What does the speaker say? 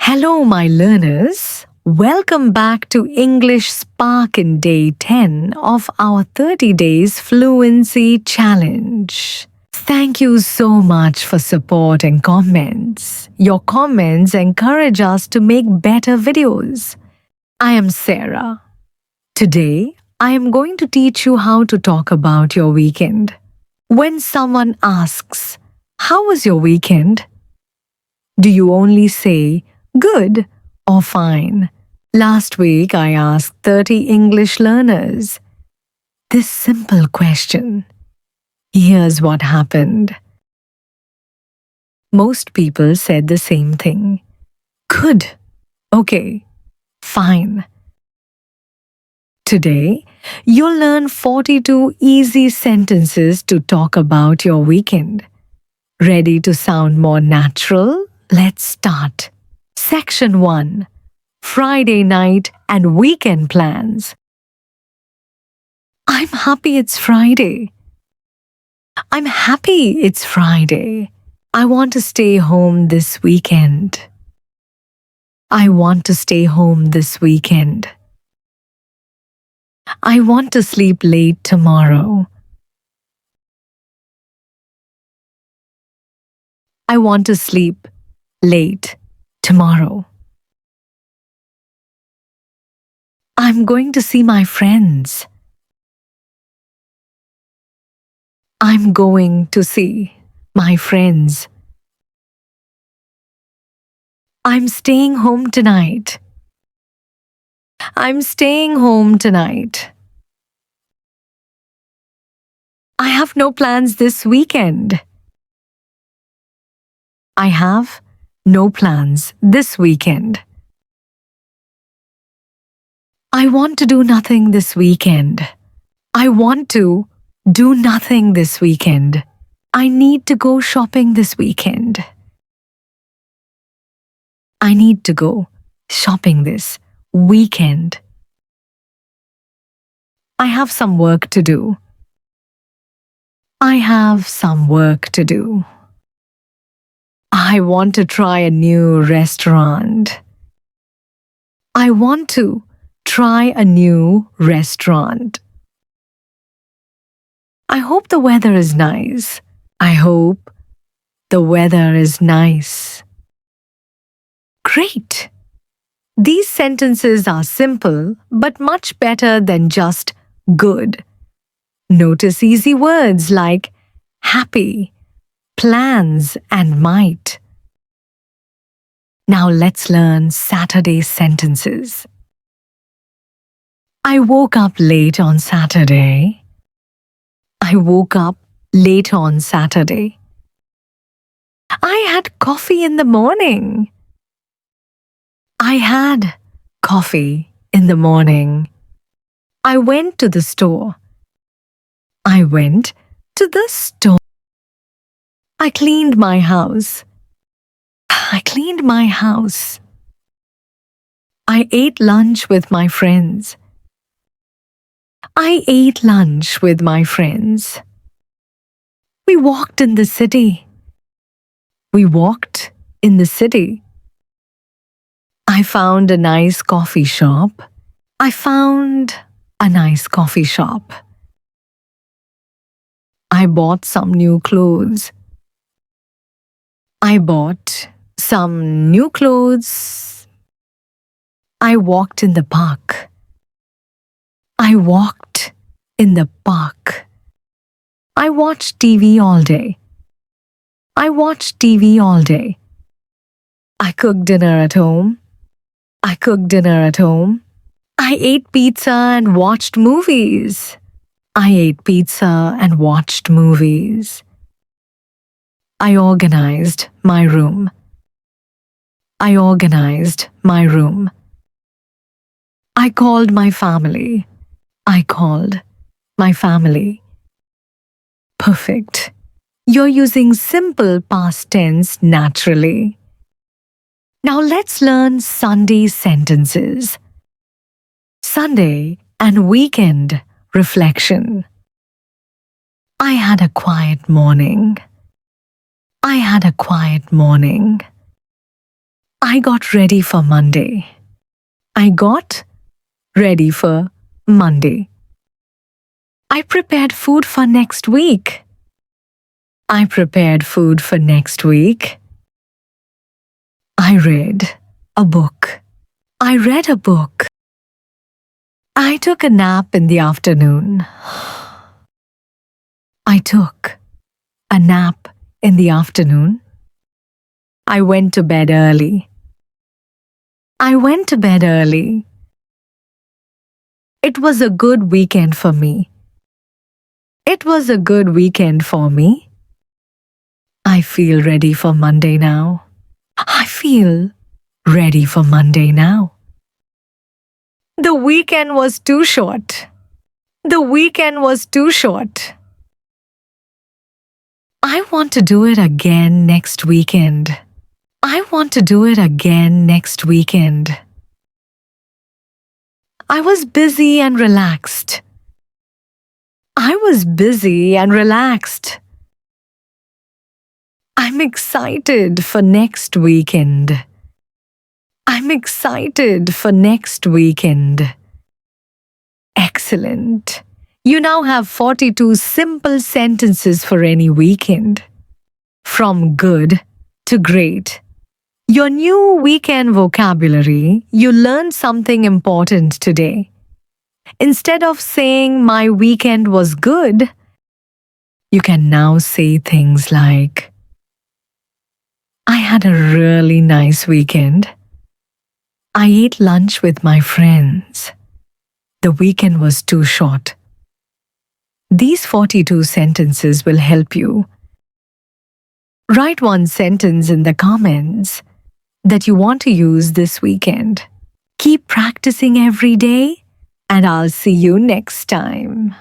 Hello, my learners. Welcome back to English Spark in Day 10 of our 30 Days Fluency Challenge. Thank you so much for support and comments. Your comments encourage us to make better videos. I am Sarah. Today, I am going to teach you how to talk about your weekend. When someone asks, "How was your weekend?" do you only say, "Good" or "Fine"? Last week, I asked 30 English learners this simple question. Here's what happened. Most people said the same thing. Good. Okay. Fine. Today, you'll learn 42 easy sentences to talk about your weekend. Ready to sound more natural? Let's start. Section 1. Friday night and weekend plans. I'm happy it's Friday. I'm happy it's Friday. I want to stay home this weekend. I want to stay home this weekend. I want to sleep late tomorrow. I want to sleep late tomorrow. I'm going to see my friends. I'm going to see my friends. I'm staying home tonight. I'm staying home tonight. I have no plans this weekend. I have no plans this weekend. I want to do nothing this weekend. I want to do nothing this weekend. I need to go shopping this weekend. I need to go shopping this weekend. I have some work to do. I have some work to do. I want to try a new restaurant. I want to try a new restaurant. I hope the weather is nice. I hope the weather is nice. Great! These sentences are simple but much better than just good. Notice easy words like happy, plans, and might. Now let's learn Saturday sentences. I woke up late on Saturday. I woke up late on Saturday. I had coffee in the morning. I had coffee in the morning. I went to the store. I went to the store. I cleaned my house. I cleaned my house. I ate lunch with my friends. I ate lunch with my friends. We walked in the city. We walked in the city. I found a nice coffee shop. I found a nice coffee shop. I bought some new clothes. I bought some new clothes. I walked in the park. I walked in the park. I watched TV all day. I watched TV all day. I cooked dinner at home. I cooked dinner at home. I ate pizza and watched movies. I ate pizza and watched movies. I organized my room. I organized my room. I called my family. I called my family. Perfect. You're using simple past tense naturally. Now let's learn Sunday sentences. Sunday and weekend reflection. I had a quiet morning. I had a quiet morning. I got ready for Monday. I got ready for Monday. I prepared food for next week. I prepared food for next week. I read a book. I read a book. I took a nap in the afternoon. I took a nap in the afternoon. I went to bed early. I went to bed early. It was a good weekend for me. It was a good weekend for me. I feel ready for Monday now. I feel ready for Monday now. The weekend was too short. The weekend was too short. I want to do it again next weekend. I want to do it again next weekend. I was busy and relaxed. I was busy and relaxed. I'm excited for next weekend. I'm excited for next weekend. Excellent. You now have 42 simple sentences for any weekend. From good to great. Your new weekend vocabulary, you learned something important today. Instead of saying my weekend was good, you can now say things like, I had a really nice weekend. I ate lunch with my friends. The weekend was too short. These 42 sentences will help you. Write one sentence in the comments that you want to use this weekend. Keep practicing every day, and I'll see you next time.